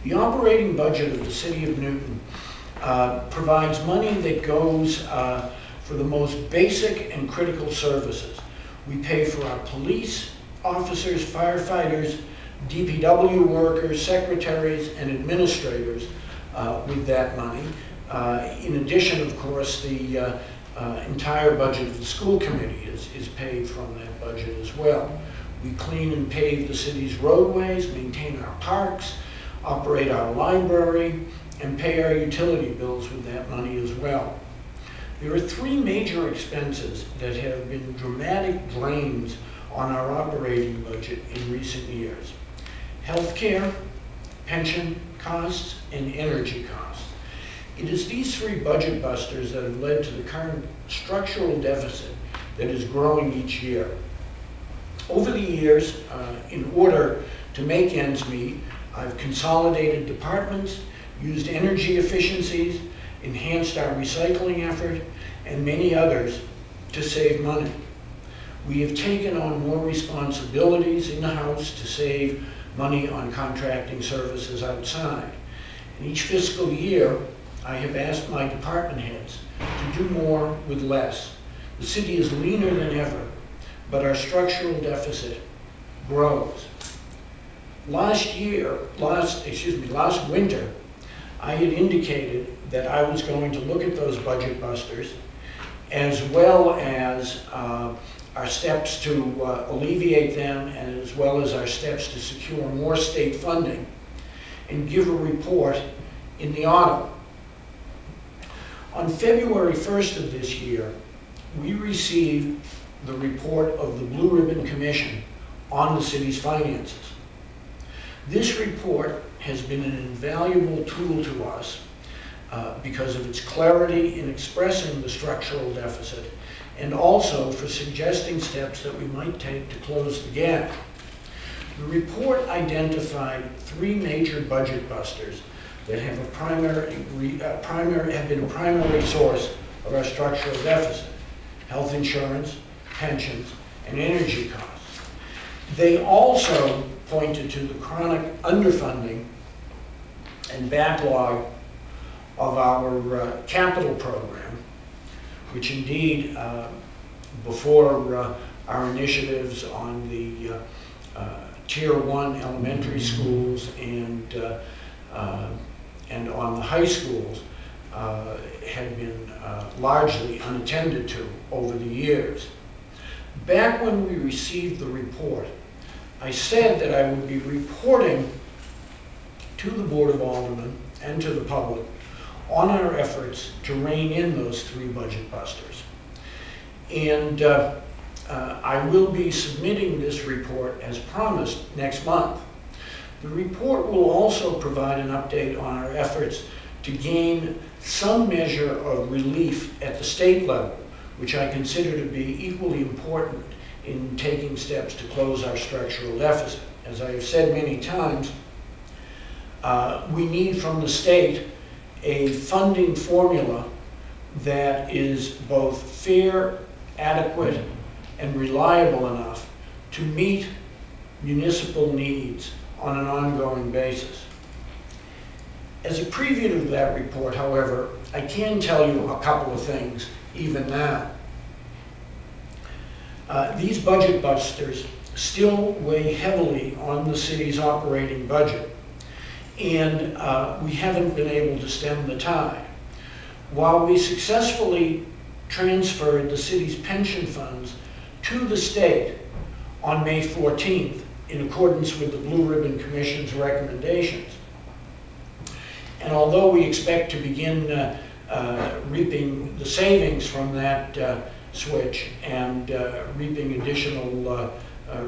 The operating budget of the City of Newton provides money that goes for the most basic and critical services. We pay for our police officers, firefighters, DPW workers, secretaries, and administrators with that money. In addition, of course, the entire budget of the school committee is paid from that budget as well. We clean and pave the city's roadways, maintain our parks, operate our library, and pay our utility bills with that money as well. There are three major expenses that have been dramatic drains on our operating budget in recent years: healthcare, pension costs, and energy costs. It is these three budget busters that have led to the current structural deficit that is growing each year. Over the years, in order to make ends meet, I've consolidated departments, used energy efficiencies, enhanced our recycling effort, and many others to save money. We have taken on more responsibilities in-house to save money on contracting services outside. In each fiscal year, I have asked my department heads to do more with less. The city is leaner than ever, but our structural deficit grows. Last winter, I had indicated that I was going to look at those budget busters, as well as our steps to alleviate them, and as well as our steps to secure more state funding, and give a report in the autumn. On February 1st of this year, we received the report of the Blue Ribbon Commission on the city's finances. This report has been an invaluable tool to us because of its clarity in expressing the structural deficit, and also for suggesting steps that we might take to close the gap. The report identified three major budget busters that have been a primary source of our structural deficit: health insurance, pensions, and energy costs. They also pointed to the chronic underfunding and backlog of our capital program, which indeed, before our initiatives on the Tier 1 elementary schools and on the high schools, had been largely unattended to over the years. Back when we received the report, I said that I would be reporting to the Board of Aldermen and to the public on our efforts to rein in those three budget busters. And I will be submitting this report as promised next month. The report will also provide an update on our efforts to gain some measure of relief at the state level, which I consider to be equally important in taking steps to close our structural deficit. As I have said many times, we need from the state a funding formula that is both fair, adequate, and reliable enough to meet municipal needs on an ongoing basis. As a preview of that report, however, I can tell you a couple of things even now. These budget busters still weigh heavily on the city's operating budget, and we haven't been able to stem the tide. While we successfully transferred the city's pension funds to the state on May 14th, in accordance with the Blue Ribbon Commission's recommendations, and although we expect to begin reaping the savings from that switch and reaping additional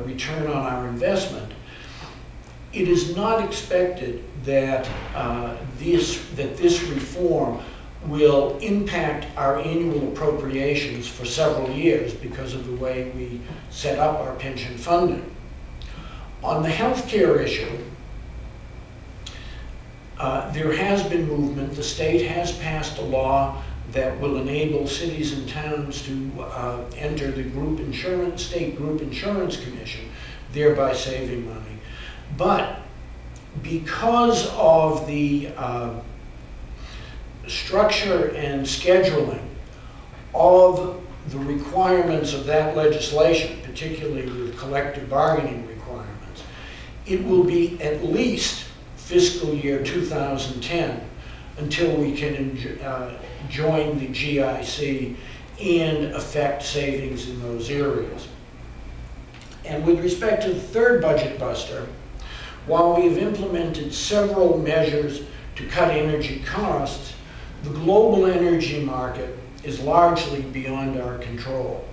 return on our investment, it is not expected that this reform will impact our annual appropriations for several years because of the way we set up our pension funding. On the healthcare issue, there has been movement. The state has passed a law that will enable cities and towns to enter the State Group Insurance Commission, thereby saving money. But because of the structure and scheduling of the requirements of that legislation, particularly with collective bargaining requirements, it will be at least fiscal year 2010 until we can join the GIC and affect savings in those areas. And with respect to the third budget buster, while we have implemented several measures to cut energy costs, the global energy market is largely beyond our control.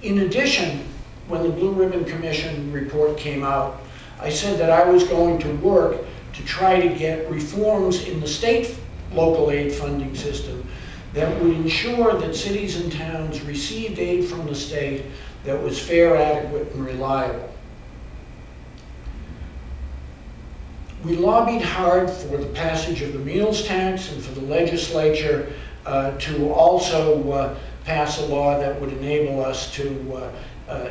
In addition, when the Blue Ribbon Commission report came out, I said that I was going to work to try to get reforms in the state local aid funding system that would ensure that cities and towns received aid from the state that was fair, adequate, and reliable. We lobbied hard for the passage of the meals tax and for the legislature to also pass a law that would enable us to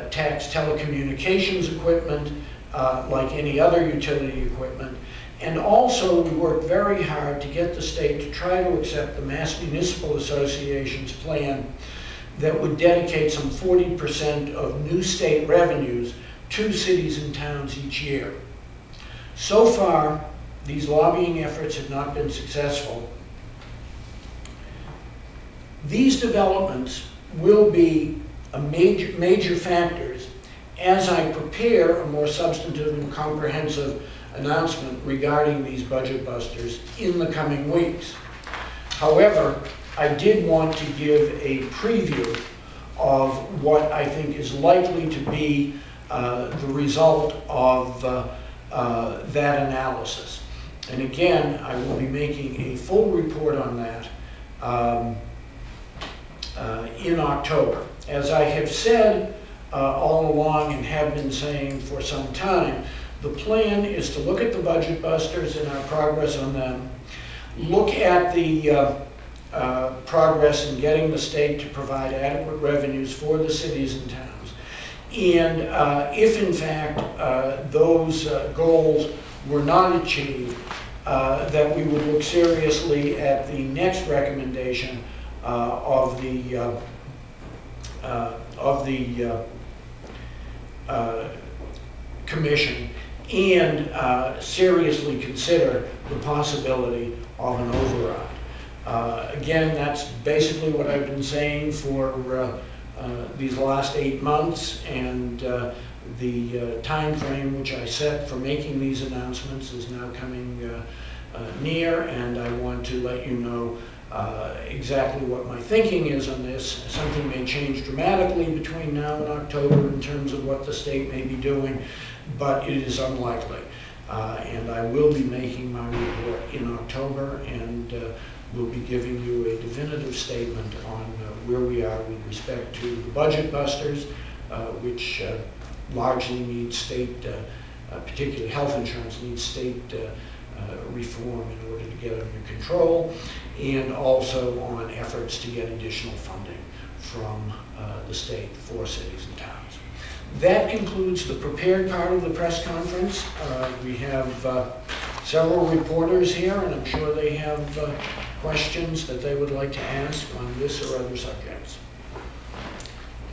tax telecommunications equipment like any other utility equipment. And also we worked very hard to get the state to try to accept the Mass Municipal Association's plan that would dedicate some 40% of new state revenues to cities and towns each year. So far, these lobbying efforts have not been successful. These developments will be major factors as I prepare a more substantive and comprehensive announcement regarding these budget busters in the coming weeks. However, I did want to give a preview of what I think is likely to be the result of that analysis. And again, I will be making a full report on that in October. As I have said all along and have been saying for some time, the plan is to look at the budget busters and our progress on them, look at the progress in getting the state to provide adequate revenues for the cities and towns, and if in fact those goals were not achieved, that we would look seriously at the next recommendation of the Commission, and seriously consider the possibility of an override. Again, that's basically what I've been saying for these last 8 months, and the time frame which I set for making these announcements is now coming near, and I want to let you know exactly what my thinking is on this. Something may change dramatically between now and October in terms of what the state may be doing, but it is unlikely. And I will be making my report in October, and will be giving you a definitive statement on where we are with respect to the budget busters, which largely need state, particularly health insurance, needs state reform in order to get under control, and also on efforts to get additional funding from the state for cities and towns. That concludes the prepared part of the press conference. We have several reporters here, and I'm sure they have questions that they would like to ask on this or other subjects.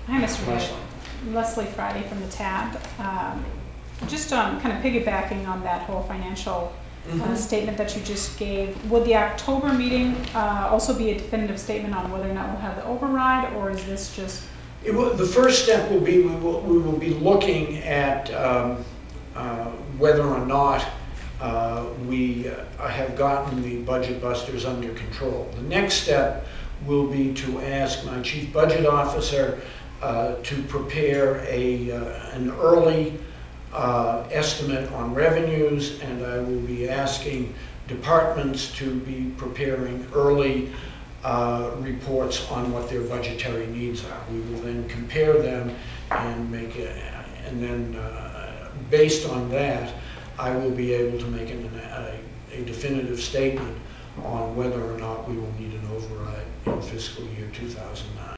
Hi, Mr. Mayor. Leslie Friday from the TAB. Just on kind of piggybacking on that whole financial statement that you just gave, would the October meeting also be a definitive statement on whether or not we'll have the override, or is this just? The first step will be we will be looking at whether or not we have gotten the budget busters under control. The next step will be to ask my chief budget officer to prepare an early estimate on revenues, and I will be asking departments to be preparing early reports on what their budgetary needs are. We will then compare them and make it, and then based on that, I will be able to make a definitive statement on whether or not we will need an override in fiscal year 2009.